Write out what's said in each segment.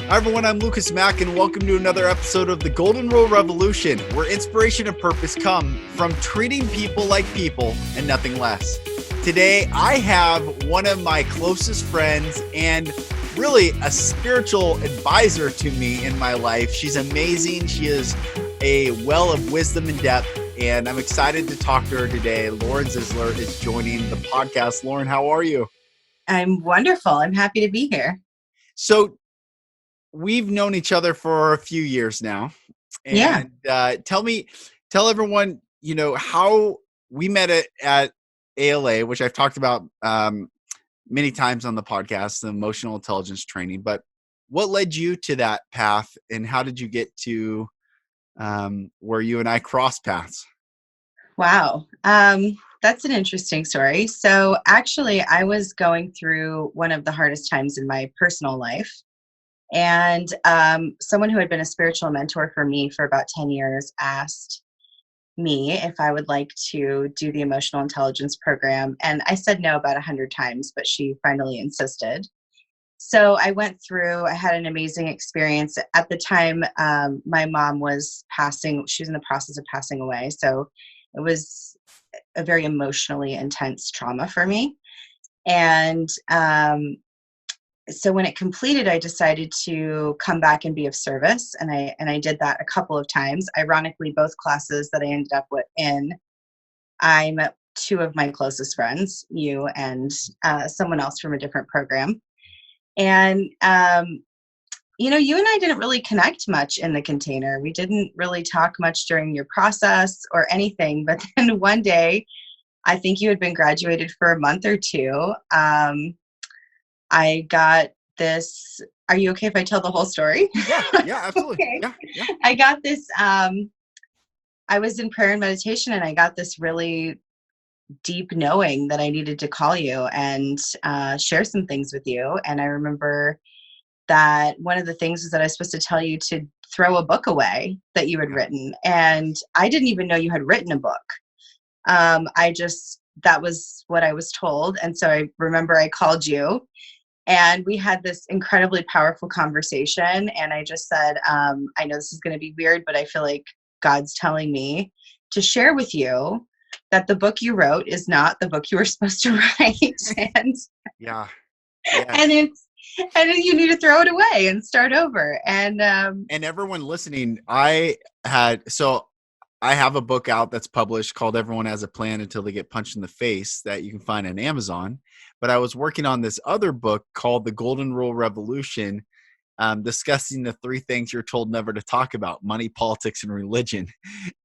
Hi everyone, I'm Lucas Mack and welcome to another episode of the Golden Rule Revolution, where inspiration and purpose come from treating people like people and nothing less. Today, I have one of my closest friends and really a spiritual advisor to me in my life. She's amazing. She is a well of wisdom and depth, and I'm excited to talk to her today. Lauren Ziessler is joining the podcast. Lauren, how are you? I'm wonderful. I'm happy to be here. So we've known each other for a few years now, Yeah. and tell everyone, how we met at ALA, which I've talked about many times on the podcast, the emotional intelligence training. But what led you to that path, and how did you get to where you and I cross paths? Wow. That's an interesting story. So actually, I was going through one of the hardest times in my personal life. And someone who had been a spiritual mentor for me for about 10 years asked me if I would like to do the emotional intelligence program. And I said no about 100 times, but she finally insisted. So I went through, I had an amazing experience. At the time, my mom was passing, she was in the process of passing away. So it was a very emotionally intense trauma for me. And so when it completed, I decided to come back and be of service. And I did that a couple of times. Ironically, both classes that I ended up in, I met two of my closest friends, you and someone else from a different program. And, you and I didn't really connect much in the container. We didn't really talk much during your process or anything. But then one day, I think you had been graduated for a month or two. I got this. Are you okay if I tell the whole story? Yeah, absolutely. Okay. Yeah. I got this. I was in prayer and meditation, and I got this really deep knowing that I needed to call you and share some things with you. And I remember that one of the things was that I was supposed to tell you to throw a book away that you had written. And I didn't even know you had written a book. That was what I was told. And so I remember I called you and we had this incredibly powerful conversation. And I just said, I know this is going to be weird, but I feel like God's telling me to share with you that the book you wrote is not the book you were supposed to write. and Yeah. and you need to throw it away and start over. And Everyone listening, I have a book out that's published called Everyone Has a Plan Until They Get Punched in the Face that you can find on Amazon. But I was working on this other book called The Golden Rule Revolution, discussing the three things you're told never to talk about: money, politics, and religion.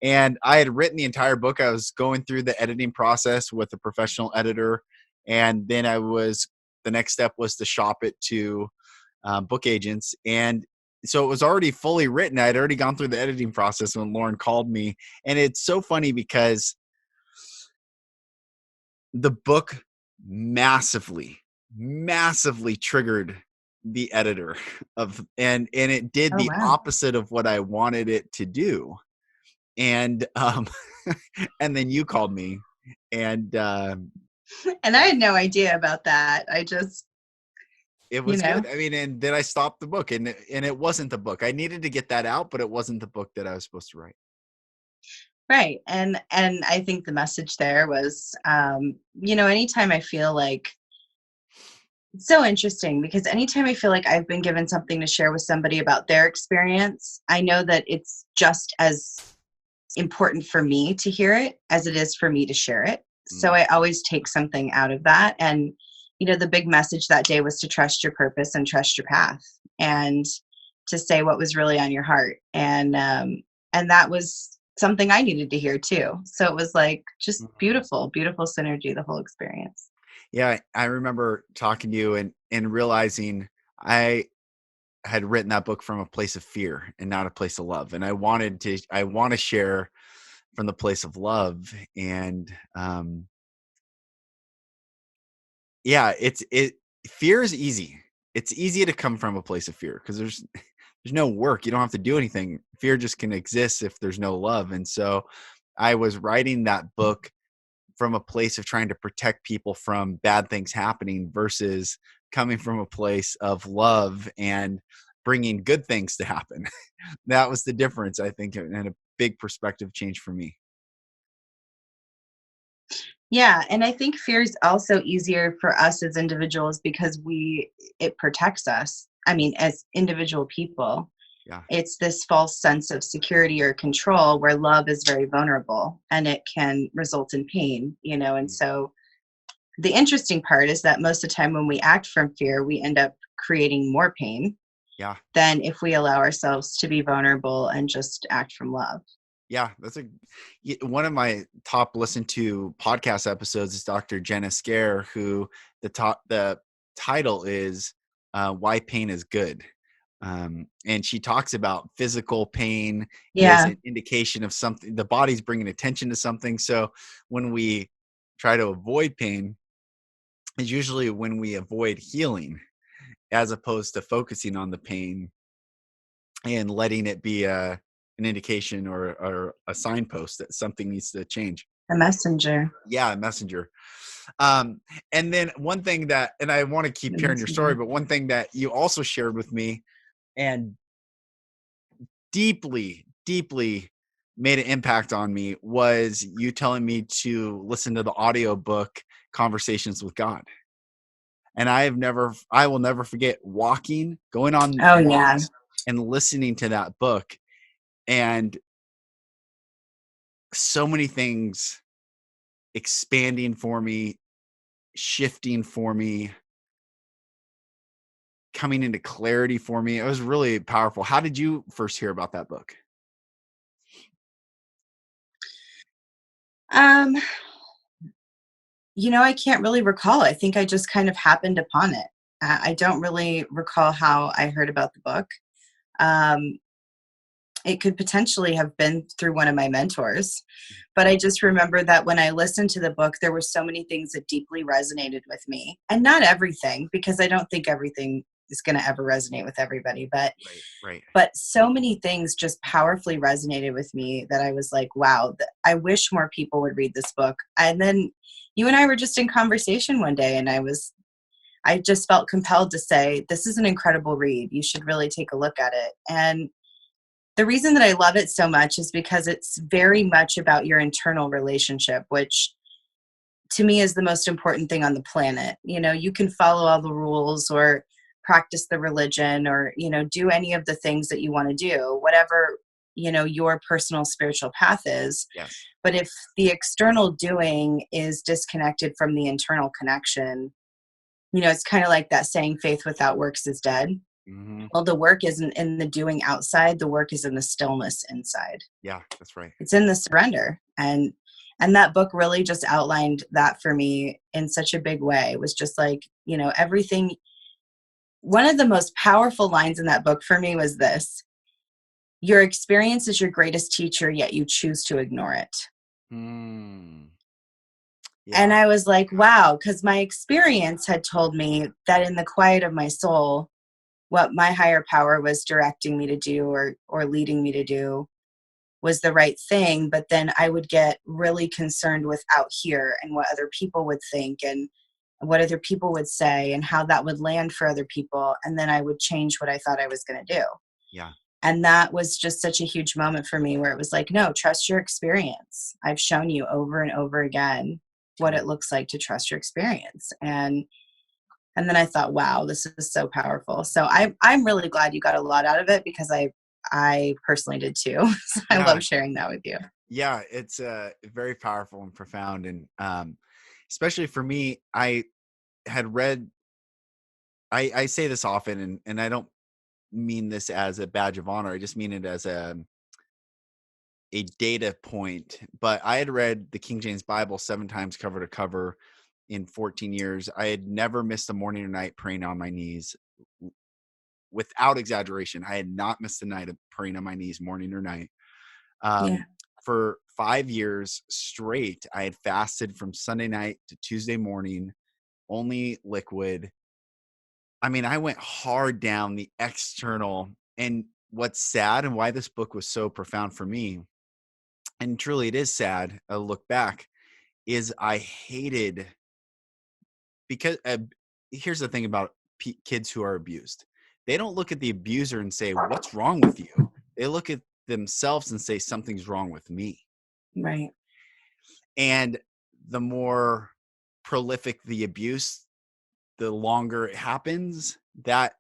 And I had written the entire book. I was going through the editing process with a professional editor. And then the next step was to shop it to book agents. And so it was already fully written. I had already gone through the editing process when Lauren called me. And it's so funny because the book massively triggered the editor and it did oh the wow. opposite of what I wanted it to do. And and then you called me and And I had no idea about that. I just, it was good. I mean, and then I stopped the book, and it wasn't the book. I needed to get that out, but it wasn't the book that I was supposed to write. right. And I think the message there was, anytime I feel like, it's so interesting because anytime I feel like I've been given something to share with somebody about their experience, I know that it's just as important for me to hear it as it is for me to share it. So I always take something out of that. And, the big message that day was to trust your purpose and trust your path and to say what was really on your heart. And that was something I needed to hear too. So it was like just beautiful, beautiful synergy, the whole experience. Yeah, I remember talking to you and realizing I had written that book from a place of fear and not a place of love. And I want to share from the place of love. And fear is easy. It's easy to come from a place of fear because there's no work. You don't have to do anything. Fear just can exist if there's no love. And so I was writing that book from a place of trying to protect people from bad things happening versus coming from a place of love and bringing good things to happen. That was the difference, I think, and a big perspective change for me. Yeah, and I think fear is also easier for us as individuals because it protects us. I mean, as individual people, Yeah. it's this false sense of security or control where love is very vulnerable and it can result in pain, and Mm. so the interesting part is that most of the time when we act from fear, we end up creating more pain Yeah. than if we allow ourselves to be vulnerable and just act from love. Yeah, one of my top listened to podcast episodes is Dr. Jenna Scare, who the title is "Why Pain is Good," and she talks about physical pain is Yeah, an indication of something. The body's bringing attention to something. So when we try to avoid pain, is usually when we avoid healing, as opposed to focusing on the pain and letting it be an indication or a signpost that something needs to change. the messenger. Yeah, a messenger. Um, and then one thing and I want to keep The hearing your story, messenger. but one thing that you also shared with me and deeply, deeply made an impact on me was you telling me to listen to the audiobook Conversations with God. And I will never forget going on Oh yeah. walks and listening to that book, and so many things expanding for me, shifting for me, coming into clarity for me. It was really powerful. How did you first hear about that book? Um, I can't really recall. I think I just kind of happened upon it. I don't really recall how I heard about the book. Um, it could potentially have been through one of my mentors, but I just remember that when I listened to the book, there were so many things that deeply resonated with me, and not everything, because I don't think everything is going to ever resonate with everybody, but Right, right. so many things just powerfully resonated with me that I was like, wow, I wish more people would read this book. And then you and I were just in conversation one day, and I just felt compelled to say, this is an incredible read. You should really take a look at it. And the reason that I love it so much is because it's very much about your internal relationship, which to me is the most important thing on the planet. You can follow all the rules or practice the religion or, do any of the things that you want to do, whatever, your personal spiritual path is. Yes. But if the external doing is disconnected from the internal connection, it's kind of like that saying, faith without works is dead. Hmm. Well, the work isn't in the doing outside, the work is in the stillness inside. Yeah, that's right. It's in the surrender. And that book really just outlined that for me in such a big way. It was just like, everything. One of the most powerful lines in that book for me was this: your experience is your greatest teacher, yet you choose to ignore it. Mm, And yeah. I was like, wow, because my experience had told me that in the quiet of my soul, what my higher power was directing me to do or leading me to do was the right thing. But then I would get really concerned with out here and what other people would think and what other people would say and how that would land for other people. And then I would change what I thought I was going to do. Yeah. And that was just such a huge moment for me where it was like, no, trust your experience. I've shown you over and over again what it Mm. looks like to trust your experience. And then I thought, wow, this is so powerful. So I'm really glad you got a lot out of it because I personally did too. So I Yeah. love sharing that with you. Yeah. It's very powerful and profound. And especially for me, I had read, I say this often, and I don't mean this as a badge of honor. I just mean it as a data point. But I had read the King James Bible 7 times cover to cover in 14 years. I had never missed a morning or night praying on my knees. Without exaggeration, I had not missed a night of praying on my knees, morning or night. Yeah. Um, for 5 years straight, I had fasted from Sunday night to Tuesday morning, only liquid. I mean, I went hard down the external. And what's sad and why this book was so profound for me, and truly it is sad, I look back, is I hated because here's the thing about kids who are abused. they don't look at the abuser and say, what's wrong with you? They look at themselves and say, something's wrong with me. Right. And the more prolific the abuse, the longer it happens, that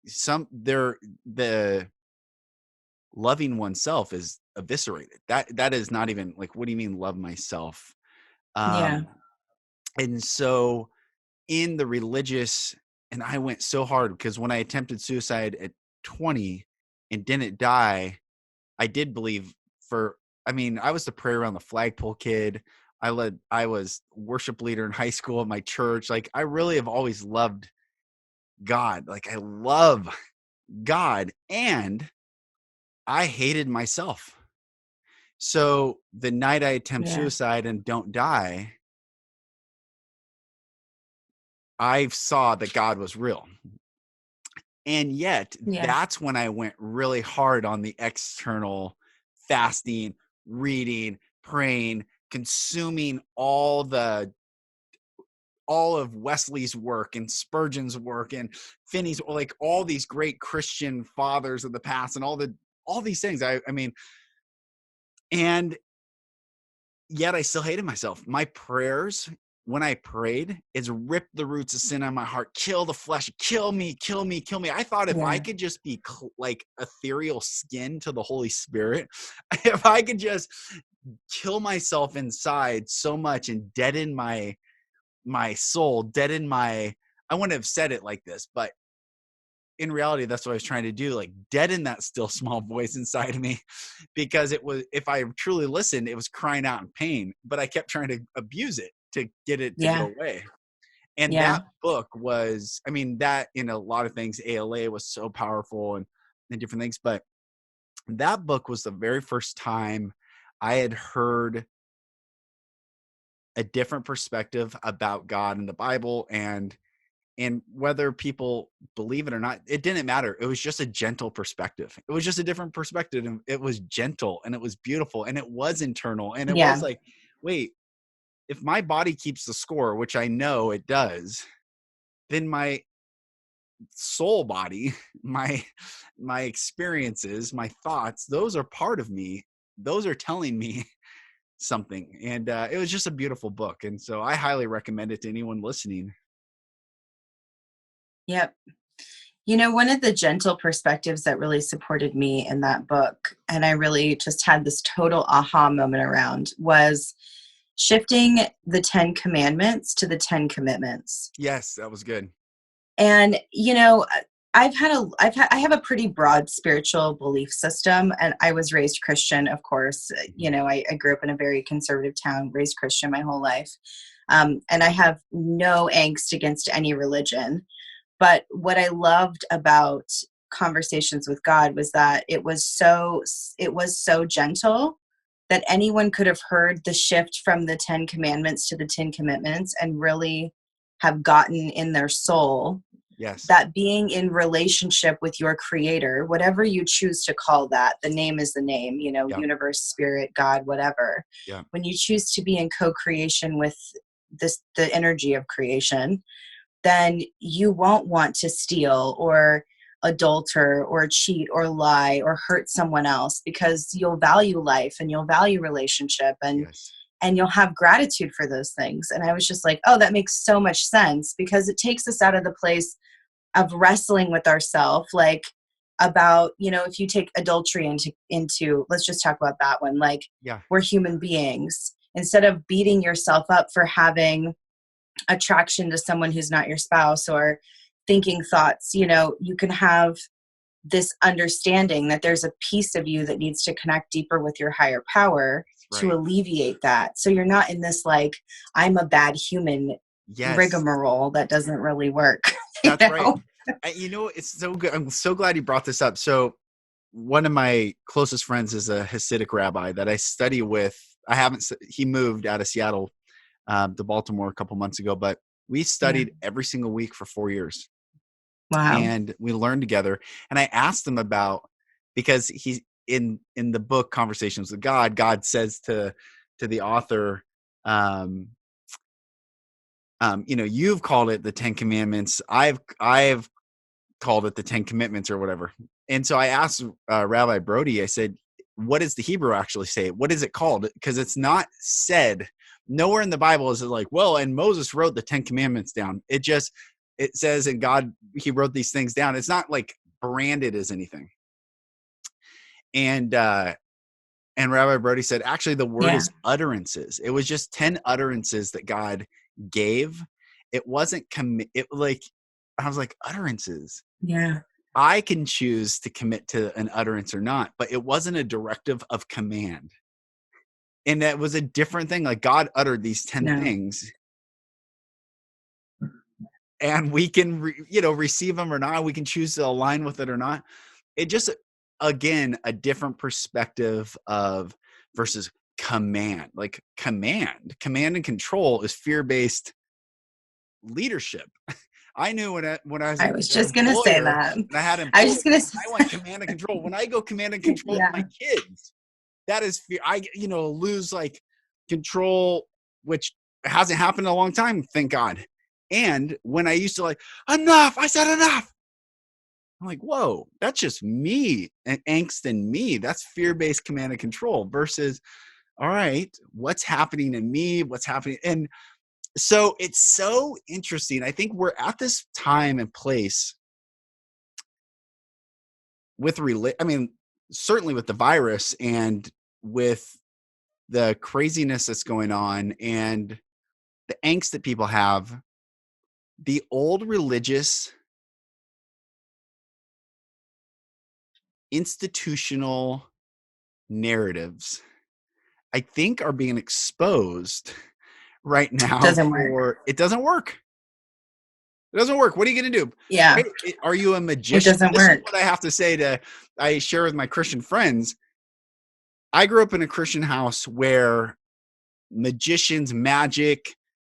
the loving oneself is eviscerated. That is not even like, what do you mean love myself? Yeah. Um, and so in the religious, and I went so hard because when I attempted suicide at 20 and didn't die, I did believe I was the pray around the flagpole kid. I was worship leader in high school at my church. Like, I really have always loved God. Like, I love God, and I hated myself. So the night I attempt Yeah. suicide and don't die, I saw that God was real. And yet Yeah. that's when I went really hard on the external fasting, reading, praying, consuming all of Wesley's work and Spurgeon's work and Finney's, like all these great Christian fathers of the past and all these things. I mean, and yet I still hated myself. My prayers, when I prayed, is rip the roots of sin on my heart, kill the flesh, kill me, kill me, kill me. I thought if I Yeah. could just be like ethereal skin to the Holy Spirit, if I could just kill myself inside so much and deaden my soul, deaden my, I wouldn't have said it like this, but in reality, that's what I was trying to do, like deaden that still small voice inside of me, because it was, if I truly listened, it was crying out in pain, but I kept trying to abuse it to get it to Yeah. go away. And Yeah. that book was, I mean, that in a lot of things, ALA was so powerful and different things, but that book was the very first time I had heard a different perspective about God and the Bible, and whether people believe it or not, it didn't matter. It was just a gentle perspective. It was just a different perspective. And it was gentle and it was beautiful and it was internal. And it was Yeah. like, wait, if my body keeps the score, which I know it does, then my soul body, my experiences, my thoughts, those are part of me. Those are telling me something. And it was just a beautiful book. And so I highly recommend it to anyone listening. Yep. One of the gentle perspectives that really supported me in that book, and I really just had this total aha moment around, was shifting the 10 commandments to the 10 commitments. Yes, that was good. And, I have a pretty broad spiritual belief system, and I was raised Christian, of course. I grew up in a very conservative town, raised Christian my whole life. And I have no angst against any religion. But what I loved about conversations with God was that it was so gentle that anyone could have heard the shift from the 10 commandments to the 10 commitments and really have gotten in their soul Yes. that being in relationship with your creator, whatever you choose to call that, the name is the name, Yeah. universe, spirit, God, whatever. Yeah. When you choose to be in co-creation with the energy of creation, then you won't want to steal or adulter or cheat or lie or hurt someone else, because you'll value life and you'll value relationship, Yes. and you'll have gratitude for those things. And I was just like, oh, that makes so much sense, because it takes us out of the place of wrestling with ourselves, like about, if you take adultery into let's just talk about that one, like Yeah. we're human beings. Instead of beating yourself up for having attraction to someone who's not your spouse, or thinking thoughts, you can have this understanding that there's a piece of you that needs to connect deeper with your higher power to Right. alleviate that. So you're not in this, like, I'm a bad human Yes. rigmarole that doesn't really work. you That's right. know? It's so good. I'm so glad you brought this up. So one of my closest friends is a Hasidic rabbi that I study with. He moved out of Seattle to Baltimore a couple months ago, but we Yeah. studied every single week for 4 years, Wow. and we learned together. And I asked him about, because he's in the book Conversations with God, God says to the author, um, you've called it the 10 Commandments. I've called it the 10 Commitments or whatever. And so I asked Rabbi Brody, I said, what does the Hebrew actually say? What is it called? Because it's not said nowhere in the Bible is it like, well, and Moses wrote the 10 Commandments down. It says, and God, he wrote these things down. It's not like branded as anything. And Rabbi Brody said, actually, the word is utterances. It was just 10 utterances that God gave. It wasn't I was like, utterances. Yeah. I can choose to commit to an utterance or not, but it wasn't a directive of command. And that was a different thing. Like God uttered these 10 things and we can, receive them or not. We can choose to align with it or not. It just, again, a different perspective of versus command. Like command and control is fear-based leadership. I knew when I was just going to say that. And I had I was just going to I want command and control. When I go command and control my kids, that is fear. I lose like control, which hasn't happened in a long time, thank God. And when I used to like, enough, I said enough. I'm like, whoa, that's just me and angst in me. That's fear-based command and control versus, all right, what's happening in me? What's happening? And so it's so interesting. I think we're at this time and place with certainly with the virus and with the craziness that's going on and the angst that people have. The old religious institutional narratives, I think, are being exposed right now. It doesn't work. It doesn't work. What are you going to do? Yeah. Right? Are you a magician? It doesn't work. Is what I have to say I share with my Christian friends. I grew up in a Christian house where magicians, magic,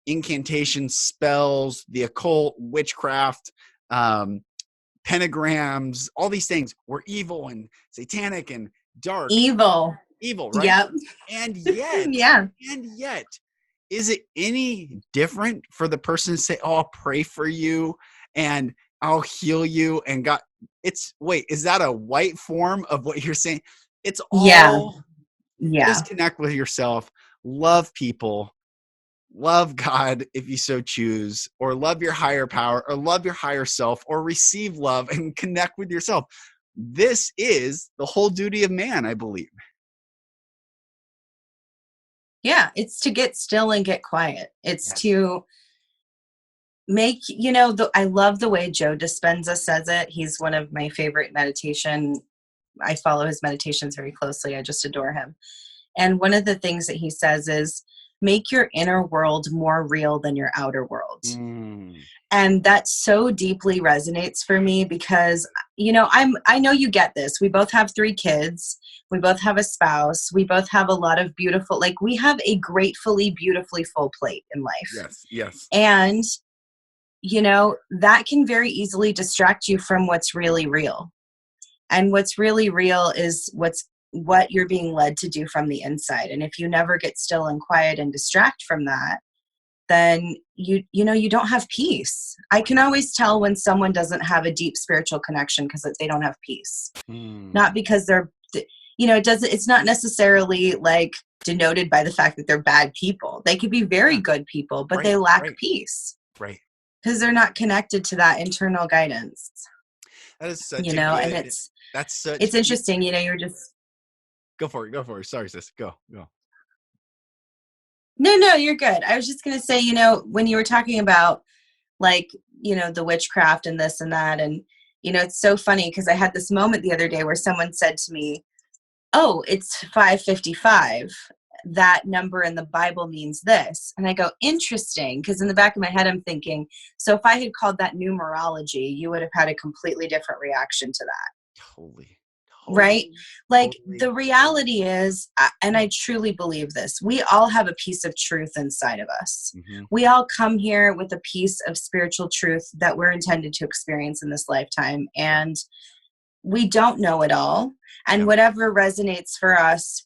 incantations, spells, the occult, witchcraft, pentagrams, all these things were evil and satanic and dark. Evil, right? Yep. And yet, is it any different for the person to say, oh, I'll pray for you and I'll heal you and God, is that a white form of what you're saying? It's all just connect with yourself, love people, love God if you so choose, or love your higher power, or love your higher self, or receive love and connect with yourself. This is the whole duty of man, I believe. Yeah, it's to get still and get quiet. It's to make, I love the way Joe Dispenza says it. He's one of my favorite meditation. I follow his meditations very closely. I just adore him. And one of the things that he says is, make your inner world more real than your outer world. And that so deeply resonates for me because, I know you get this. We both have 3 kids. We both have a spouse. We both have a lot of beautiful, we have a gratefully, beautifully full plate in life. Yes. And, that can very easily distract you from what's really real. And what's really real is what you're being led to do from the inside. And if you never get still and quiet and distract from that, then you don't have peace. I can always tell when someone doesn't have a deep spiritual connection because they don't have peace. Not because they're, it's not necessarily like denoted by the fact that they're bad people. They could be very good people, but they lack peace. Right. Because they're not connected to that internal guidance. That is such and it's interesting, you're just Go for it. Sorry, sis. Go. No, you're good. I was just going to say, when you were talking about the witchcraft and this and that, and, it's so funny because I had this moment the other day where someone said to me, oh, it's 555. That number in the Bible means this. And I go, interesting. Because in the back of my head, I'm thinking, so if I had called that numerology, you would have had a completely different reaction to that. Totally. Right? The reality is, and I truly believe this, we all have a piece of truth inside of us. Mm-hmm. We all come here with a piece of spiritual truth that we're intended to experience in this lifetime. And we don't know it all. And whatever resonates for us.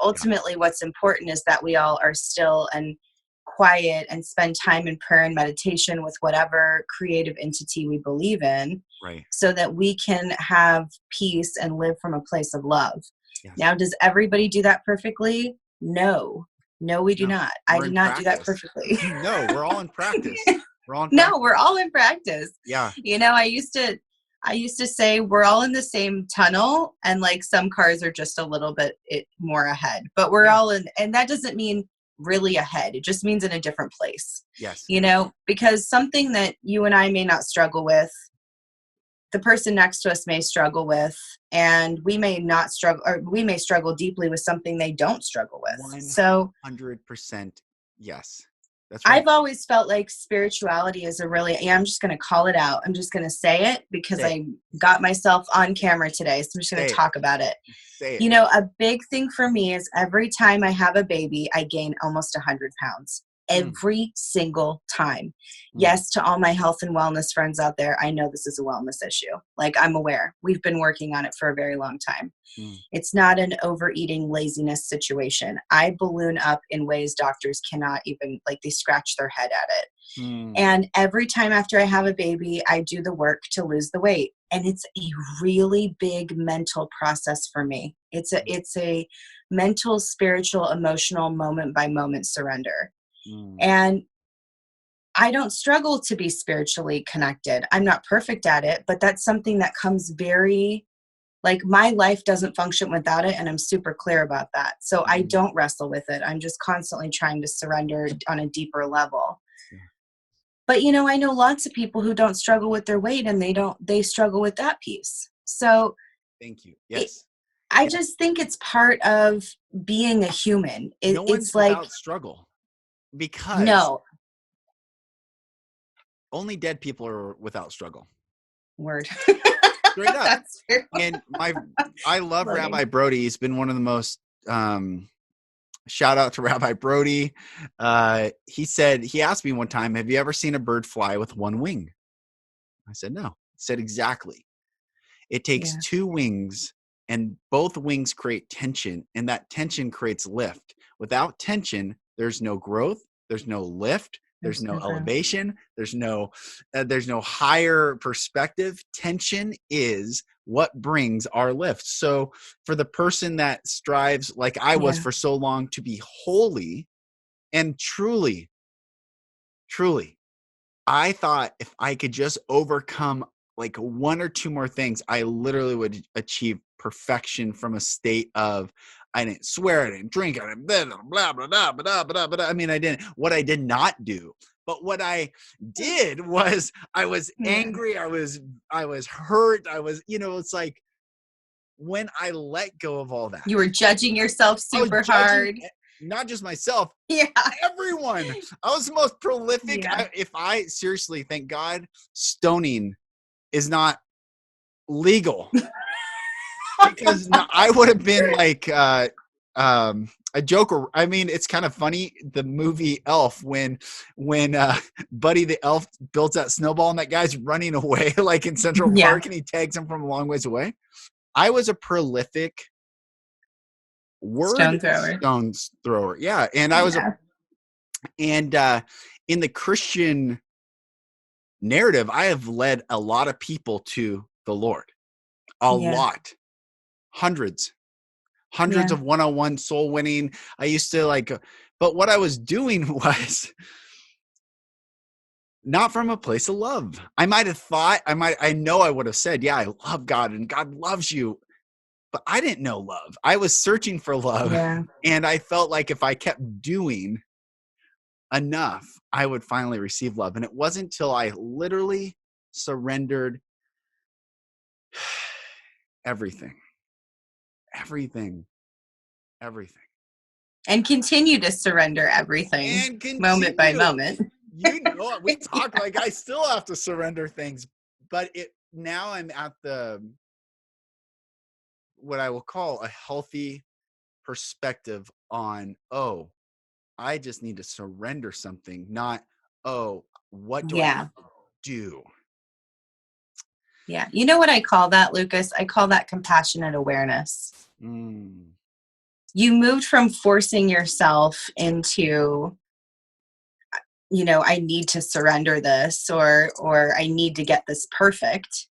Ultimately, what's important is that we all are still and quiet and spend time in prayer and meditation with whatever creative entity we believe in, Right. so that we can have peace and live from a place of love. Yes. Now, does everybody do that perfectly? No. No, we do No, not. I we're do in not do that practice. perfectly. No, we're all in practice. We're all in No, we're practice. all in practice. Yeah. You know, I used to say we're all in the same tunnel, and like some cars are just a little bit more ahead, but we're Yeah. all in, and that doesn't mean really ahead. It just means in a different place, Yes. you know, because something that you and I may not struggle with, the person next to us may struggle with, and we may not struggle, or we may struggle deeply with something they don't struggle with. So 100% yes. That's right. I've always felt like spirituality is a really, yeah, I'm just going to call it out. I'm just going to say it because Say it. I got myself on camera today. So I'm just going Say to it. talk about it. Say it. You know, a big thing for me is every time I have a baby, I gain almost 100 pounds. Every single time. Yes, to all my health and wellness friends out there, I know this is a wellness issue. Like, I'm aware. We've been working on it for a very long time. It's not an overeating laziness situation. I balloon up in ways doctors cannot even, like, they scratch their head at it. And every time after I have a baby, I do the work to lose the weight. And it's a really big mental process for me. It's a mental, spiritual, emotional, moment by moment surrender. And I don't struggle to be spiritually connected. I'm not perfect at it, but that's something that comes very, like, my life doesn't function without it, and I'm super clear about that. So I don't wrestle with it. I'm just constantly trying to surrender on a deeper level. But, you know, I know lots of people who don't struggle with their weight, and they struggle with that piece. So Thank you. Yes. I just think it's part of being a human. No It's one's like, without struggle, because no, only dead people are without struggle. word. Straight up. That's true. And I love Loading. Rabbi Brody. He's been one of the most, shout out to Rabbi Brody. He asked me one time, have you ever seen a bird fly with one wing? I said, no. He said, exactly. It takes two wings, and both wings create tension, and that tension creates lift. Without tension, there's no growth, there's no lift, there's no elevation, there's no higher perspective. Tension is what brings our lift. So for the person that strives, like I was for so long, to be holy and truly, I thought if I could just overcome like one or two more things, I literally would achieve perfection from a state of, I didn't swear, I didn't drink, I didn't blah, blah, blah, blah, blah, blah, blah. I mean, what I did not do. But what I did was I was angry. I was hurt. It's like when I let go of all that. You were judging yourself super hard. Not just myself, Yeah. everyone. I was the most prolific. Yeah. Seriously, thank God, stoning is not legal, because I would have been like a joker. I mean, it's kind of funny. The movie Elf, when Buddy the elf builds that snowball and that guy's running away like in Central Park, and he tags him from a long ways away. I was a prolific Stone thrower. Yeah. And I was in the Christian narrative, I have led a lot of people to the Lord. A lot. Hundreds of one-on-one soul winning. I used to but what I was doing was not from a place of love. I might have thought, I know I would have said, yeah, I love God and God loves you. But I didn't know love. I was searching for love. Yeah. And I felt like if I kept doing enough, I would finally receive love. And it wasn't until I literally surrendered everything. And continue to surrender everything moment by moment. We talk like I still have to surrender things, but now I'm at what I will call a healthy perspective on, I just need to surrender something, not, what do I have to do? Yeah. You know what I call that, Lucas? I call that compassionate awareness. You moved from forcing yourself into I need to surrender this, or I need to get this perfect,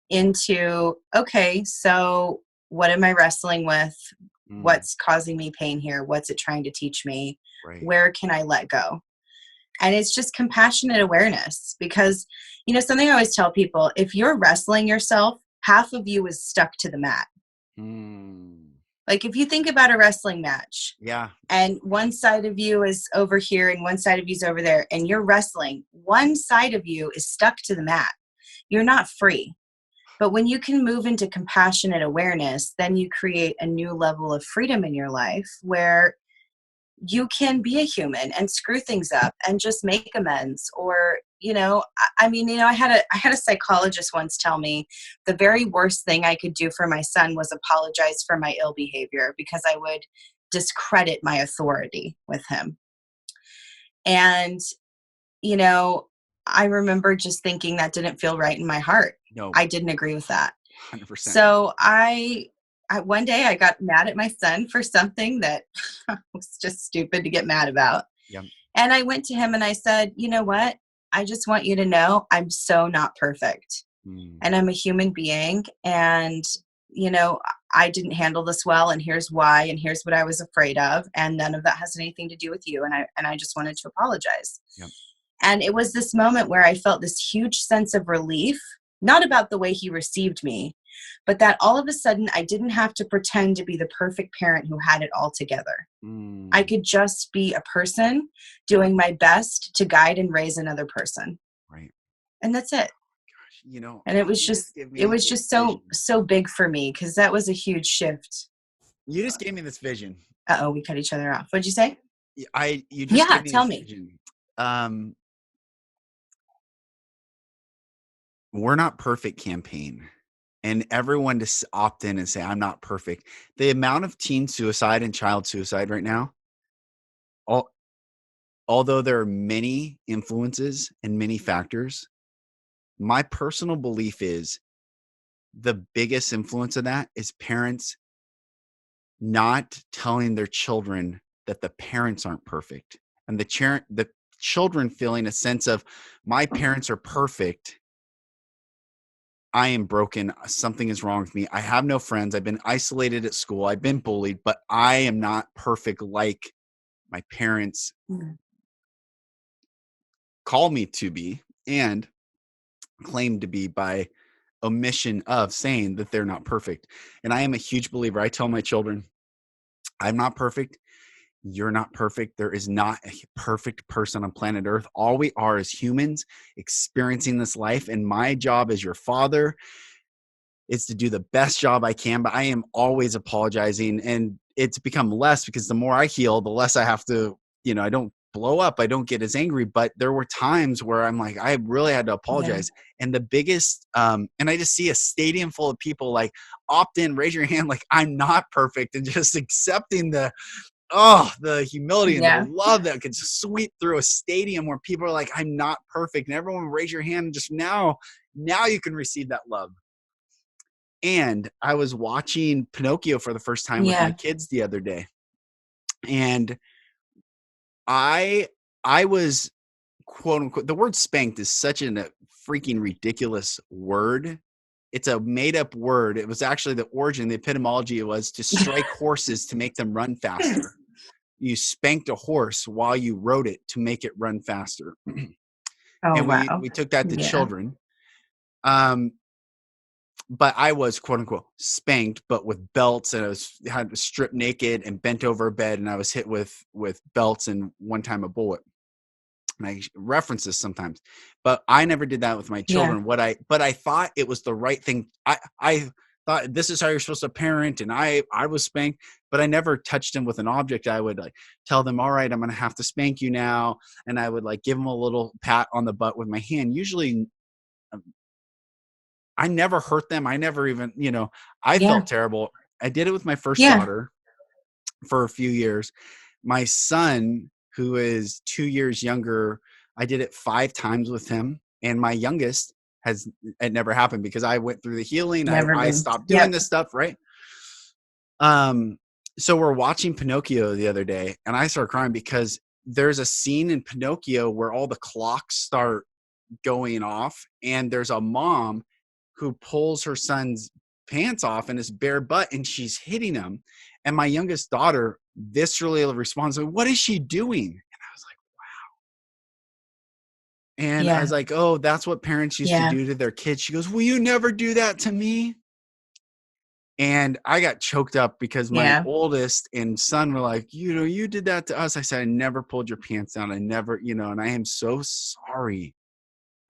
into, okay, so what am I wrestling with? Mm, What's causing me pain here? What's it trying to teach me? right. Where can I let go? And it's just compassionate awareness, because, something I always tell people, if you're wrestling yourself, half of you is stuck to the mat. Mm, Like, if you think about a wrestling match, yeah. and one side of you is over here and one side of you is over there, and you're wrestling, one side of you is stuck to the mat. You're not free. But when you can move into compassionate awareness, then you create a new level of freedom in your life, where you can be a human and screw things up and just make amends. Or, I had a psychologist once tell me the very worst thing I could do for my son was apologize for my ill behavior, because I would discredit my authority with him. And, you know, I remember just thinking that didn't feel right in my heart. No, I didn't agree with that. 100% no. So one day I got mad at my son for something that was just stupid to get mad about. Yeah. And I went to him and I said, you know what? I just want you to know I'm so not perfect. Mm, And I'm a human being. And, you know, I didn't handle this well. And here's why. And here's what I was afraid of. And none of that has anything to do with you. And I just wanted to apologize. yeah. And it was this moment where I felt this huge sense of relief, not about the way he received me, but that all of a sudden I didn't have to pretend to be the perfect parent who had it all together. I Mm, could just be a person doing my best to guide and raise another person. right. And that's it. And You just give it me was this just vision. so big for me, because that was a huge shift. You just gave me this vision. Uh-oh, we cut each other off. What'd you say? You just Yeah, gave me tell this me. vision. Um, we're not perfect campaign, and everyone just opt in and say, I'm not perfect. The amount of teen suicide and child suicide right now, all, although there are many influences and many factors, my personal belief is the biggest influence of that is parents not telling their children that the parents aren't perfect, and the children feeling a sense of, my parents are perfect, I am broken, something is wrong with me, I have no friends, I've been isolated at school, I've been bullied, but I am not perfect like my parents Mm. call me to be and claim to be by omission of saying that they're not perfect. And I am a huge believer. I tell my children, I'm not perfect. You're not perfect. There is not a perfect person on planet Earth. All we are is humans experiencing this life. And my job as your father is to do the best job I can. But I am always apologizing. And it's become less because the more I heal, the less I have to, I don't blow up. I don't get as angry. But there were times where I'm like, I really had to Yeah. apologize. And the biggest, and I just see a stadium full of people like opt in, raise your hand, like I'm not perfect, and just accepting the humility and the Yeah. love that could sweep through a stadium where people are like, I'm not perfect. And everyone raise your hand. And just now you can receive that love. And I was watching Pinocchio for the first time with my Yeah. kids the other day. And I, I was quote unquote, the word spanked is such a freaking ridiculous word. It's a made up word. It was actually the origin, the etymology was to strike horses to make them run faster. You spanked a horse while you rode it to make it run faster. Oh, And we wow. we took that to Yeah. children. Um, but I was quote unquote spanked, but with belts, and I had stripped naked and bent over a bed, and I was hit with belts and one time a bullet. And I reference this sometimes, but I never did that with my Yeah. children. But I thought it was the right thing. I thought this is how you're supposed to parent, and I was spanked, but I never touched them with an object. I would like tell them, all right, I'm going to have to spank you now. And I would like give them a little pat on the butt with my hand. Usually I never hurt them. I never even, I Yeah. felt terrible. I did it with my first Yeah. daughter for a few years. My son, who is 2 years younger, I did it 5 times with him. And my youngest it never happened because I went through the healing. Never I been. stopped doing Yep. this stuff, right? Um, so we're watching Pinocchio the other day, and I started crying because there's a scene in Pinocchio where all the clocks start going off, and there's a mom who pulls her son's pants off and his bare butt, and she's hitting him. And my youngest daughter viscerally responds, "What is she doing?" And I was like, Yeah. oh, that's what parents used to Yeah. do to their kids. She goes, "Will you never do that to me?" And I got choked up because my Yeah. oldest and son were like, you did that to us. I said, I never pulled your pants down. I never, and I am so sorry.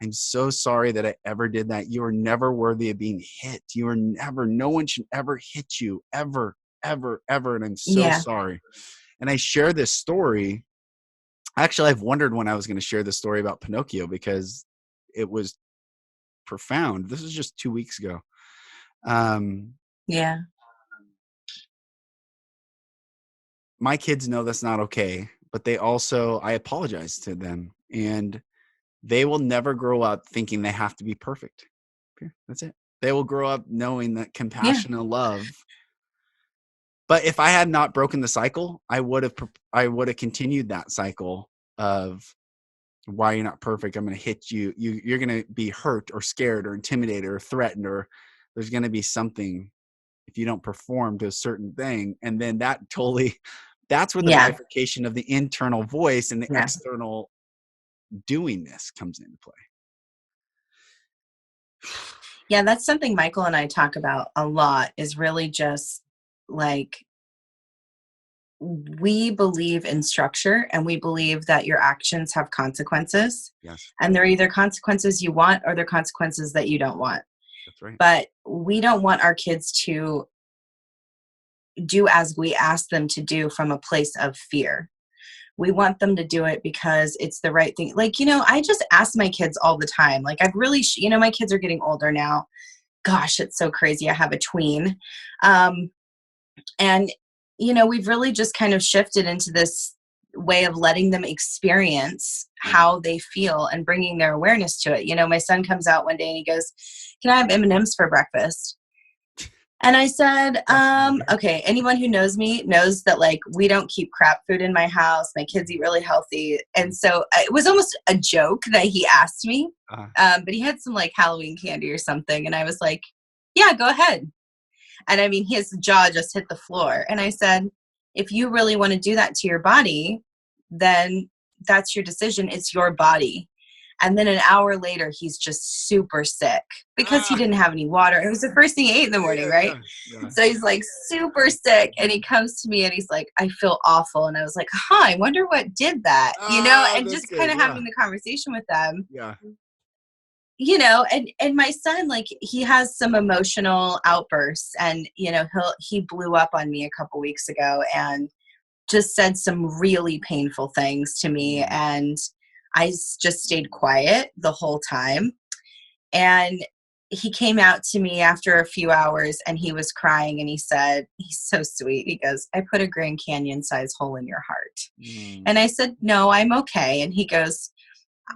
I'm so sorry that I ever did that. You are never worthy of being hit. No one should ever hit you, ever, ever, ever. And I'm so Yeah. sorry. And I share this story. Actually, I've wondered when I was going to share this story about Pinocchio because it was profound. This was just 2 weeks ago. Yeah. My kids know that's not okay, but I apologize to them, and they will never grow up thinking they have to be perfect. Okay, that's it. They will grow up knowing that Yeah. compassion and love. But if I had not broken the cycle, I would have continued that cycle of, why you're not perfect. I'm going to hit you. You're going to be hurt or scared or intimidated or threatened, or there's going to be something if you don't perform to a certain thing. And then that's where the Yeah. bifurcation of the internal voice and the Yeah. external doingness comes into play. Yeah. That's something Michael and I talk about a lot, is really just like, we believe in structure, and we believe that your actions have consequences. Yes, And they're either consequences you want or they're consequences that you don't want. that's right. But we don't want our kids to do as we ask them to do from a place of fear. We want them to do it because it's the right thing. Like, I just ask my kids all the time. Like, I've really, my kids are getting older now. Gosh, it's so crazy. I have a tween. And, we've really just kind of shifted into this way of letting them experience how they feel and bringing their awareness to it. My son comes out one day and he goes, "Can I have M&Ms for breakfast?" And I said, okay, anyone who knows me knows that, like, we don't keep crap food in my house. My kids eat really healthy. And so it was almost a joke that he asked me. But he had some, like, Halloween candy or something. And I was like, yeah, go ahead. And I mean, his jaw just hit the floor. And I said, if you really want to do that to your body, then that's your decision. It's your body. And then an hour later, he's just super sick because he didn't have any water. It was the first thing he ate in the morning, right? Yeah. So he's like super sick, and he comes to me and he's like, "I feel awful." And I was like, I wonder what did that, and just kind of having the conversation with them. Yeah. And my son, like, he has some emotional outbursts, and, he blew up on me a couple weeks ago and just said some really painful things to me. And I just stayed quiet the whole time. And he came out to me after a few hours and he was crying, and he said, he's so sweet. He goes, "I put a Grand Canyon size hole in your heart." And I said, "No, I'm okay." And he goes,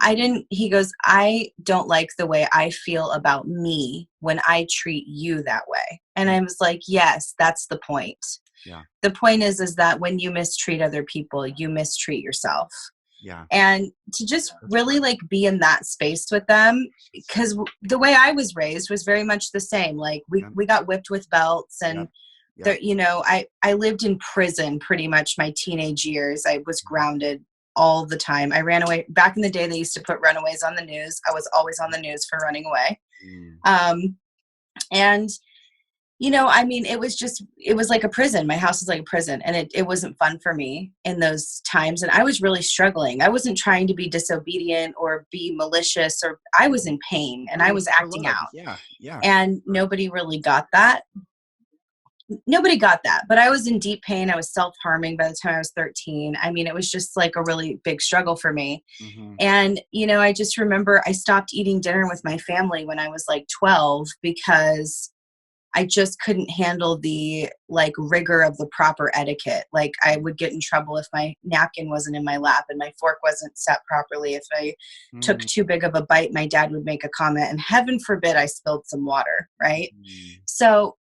"I don't like the way I feel about me when I treat you that way." And I was like, yes, that's the point. Yeah. The point is that when you mistreat other people, you mistreat yourself. Yeah. And to just really, like, be in that space with them, because the way I was raised was very much the same. Like, we got whipped with belts, and there, I lived in prison pretty much my teenage years. I was grounded all the time. I ran away. Back in the day, they used to put runaways on the news. I was always on the news for running away. And I mean, it was like a prison. My house was like a prison, and it wasn't fun for me in those times. And I was really struggling. I wasn't trying to be disobedient or be malicious, or I was in pain and I was acting out. Yeah. Yeah. And nobody really got that. Nobody got that, but I was in deep pain. I was self-harming by the time I was 13. I mean, it was just like a really big struggle for me. And, I just remember I stopped eating dinner with my family when I was like 12 because I just couldn't handle the, like, rigor of the proper etiquette. Like, I would get in trouble if my napkin wasn't in my lap and my fork wasn't set properly. If I took too big of a bite, my dad would make a comment, and heaven forbid I spilled some water, right? So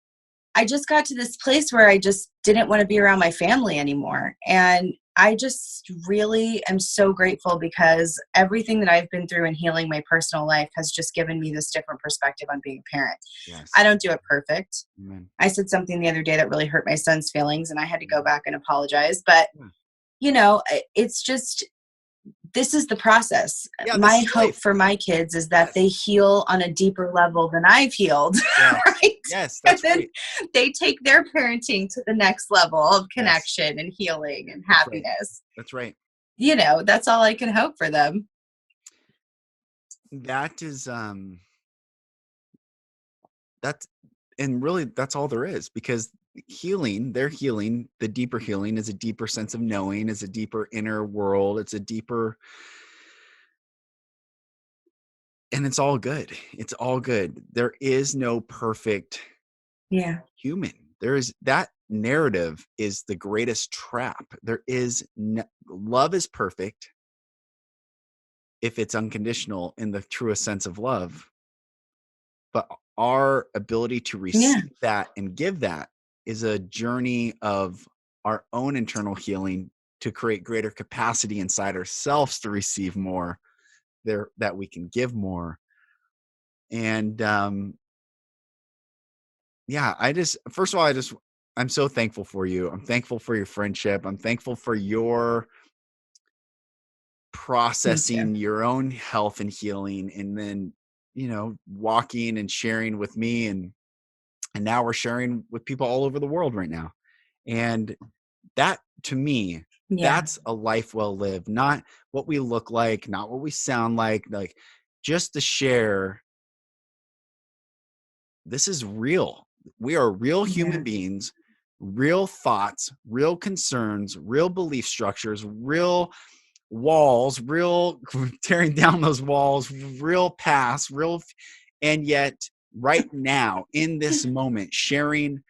I just got to this place where I just didn't want to be around my family anymore. And I just really am so grateful because everything that I've been through in healing my personal life has just given me this different perspective on being a parent. I Yes. don't do it perfect. Amen. I said something the other day that really hurt my son's feelings, and I had to go back and apologize. But, Yeah. it's just, this is the process. Yeah, this My is hope life. for my kids is that Yes. they heal on a deeper level than I've healed, Yes. right? Yes, And that's then right. they take their parenting to the next level of Yes, connection and healing and that's right. happiness. That's right. That's all I can hope for them. That is that's and really that's all there is, because their healing, the deeper healing is a deeper sense of knowing, is a deeper inner world, it's a deeper, and it's all good. It's all good. There is no perfect Yeah. human. There is that narrative is the greatest trap. There is love is perfect if it's unconditional in the truest sense of love. But our ability to Yeah. receive that and give that is a journey of our own internal healing to create greater capacity inside ourselves to receive more there, that we can give more. And yeah, first of all, I'm so thankful for you. I'm thankful for your friendship. I'm thankful for your Me too. processing your own health and healing, and then, walking and sharing with me, and now we're sharing with people all over the world right now. And that, to me, Yeah. that's a life well lived, not what we look like, not what we sound like just to share. This is real. We are real human Yeah. beings, real thoughts, real concerns, real belief structures, real walls, real tearing down those walls, real past, and yet right now in this moment, sharing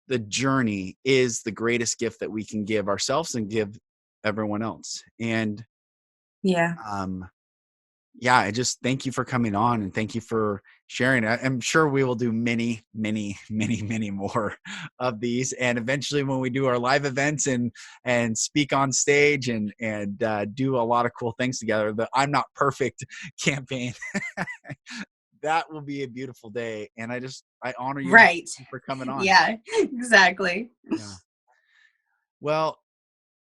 the journey is the greatest gift that we can give ourselves and give everyone else. And Yeah. um, yeah, I just thank you for coming on, and thank you for sharing. I'm sure we will do many, many, many, many more of these. And eventually when we do our live events and speak on stage and do a lot of cool things together, the I'm Not Perfect campaign, that will be a beautiful day. And I honor you and Right. thank you for coming on. Yeah, exactly. Yeah. Well,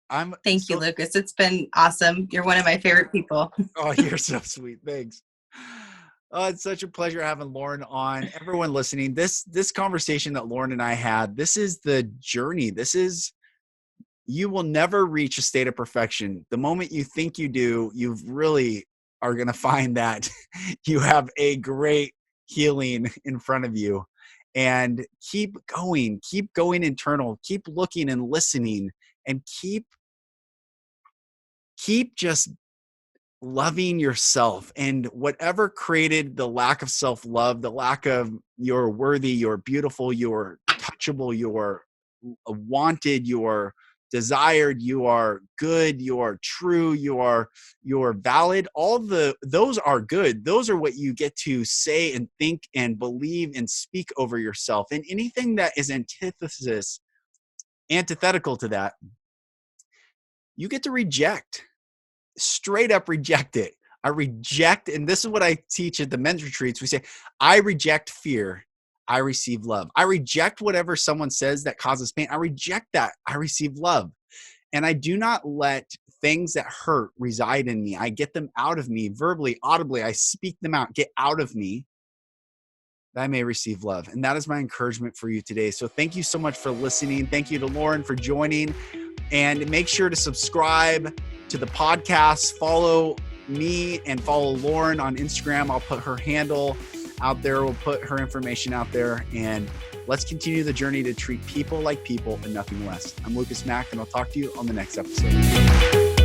I'm Thank you, so Lucas. It's been awesome. You're one of my favorite people. Oh, you're so sweet. Thanks. Oh, it's such a pleasure having Lauren on. Everyone listening, this conversation that Lauren and I had, this is the journey. You will never reach a state of perfection. The moment you think you do, you really are going to find that you have a great healing in front of you. And keep going internal, keep looking and listening, and keep just loving yourself, and whatever created the lack of self-love, the lack of you're worthy, you're beautiful, you're touchable, you're wanted, you're desired, you are good, you are true, you're valid, those are good. Those are what you get to say and think and believe and speak over yourself. And anything that is antithetical to that, you get to reject. Straight up reject it. I reject, and this is what I teach at the men's retreats. We say, I reject fear. I receive love. I reject whatever someone says that causes pain. I reject that. I receive love. And I do not let things that hurt reside in me. I get them out of me verbally, audibly. I speak them out. Get out of me that I may receive love. And that is my encouragement for you today. So thank you so much for listening. Thank you to Lauren for joining. And make sure to subscribe to the podcast. Follow me and follow Lauren on Instagram. I'll put her handle out there. We'll put her information out there. And let's continue the journey to treat people like people and nothing less. I'm Lucas Mack, and I'll talk to you on the next episode.